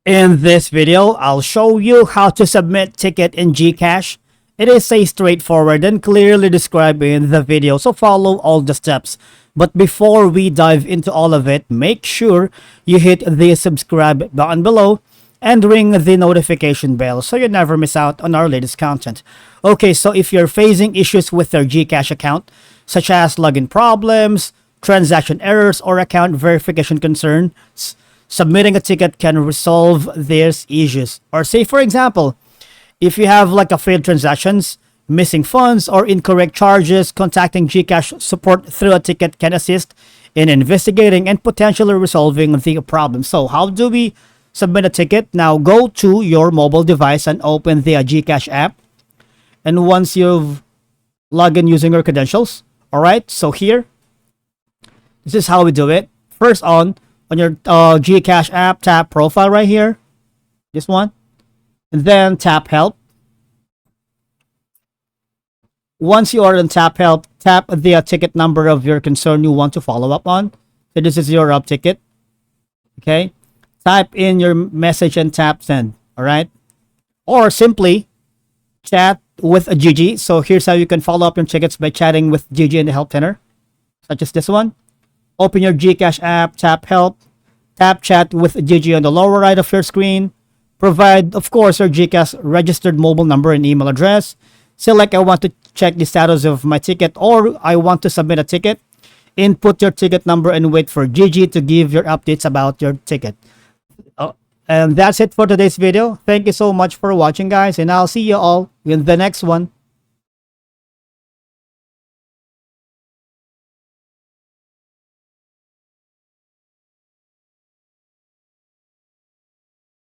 In this video, I'll show you how to submit ticket in Gcash. It is a straightforward and clearly described in the video, so follow all the steps. But before we dive into all of it, make sure you hit the subscribe button below and ring the notification bell so you never miss out on our latest content. Okay, so if you're facing issues with your Gcash account, such as login problems, transaction errors, or account verification concerns, submitting a ticket can resolve these issues. Or say, for example, if you have like a failed transactions, missing funds, or incorrect charges, contacting Gcash support through a ticket can assist in investigating and potentially resolving the problem. So how do we submit a ticket? Now go to your mobile device and open the Gcash app. And once you've logged in using your credentials, all right, so here, this is how we do it. First on your Gcash app, tap profile right here, this one, and then tap help. Once you are on tap help, tap the ticket number of your concern you want to follow up on. So this is your ticket. Okay, type in your message and tap send. All right, or simply chat with a GG. So here's how you can follow up your tickets by chatting with GG in the help center, such as this one. Open your Gcash app, tap help, tap chat with GG on the lower right of your screen. Provide, of course, your Gcash registered mobile number and email address. Select I want to check the status of my ticket or I want to submit a ticket. Input your ticket number and wait for GG to give your updates about your ticket. And that's it for today's video. Thank you so much for watching, guys, and I'll see you all in the next one.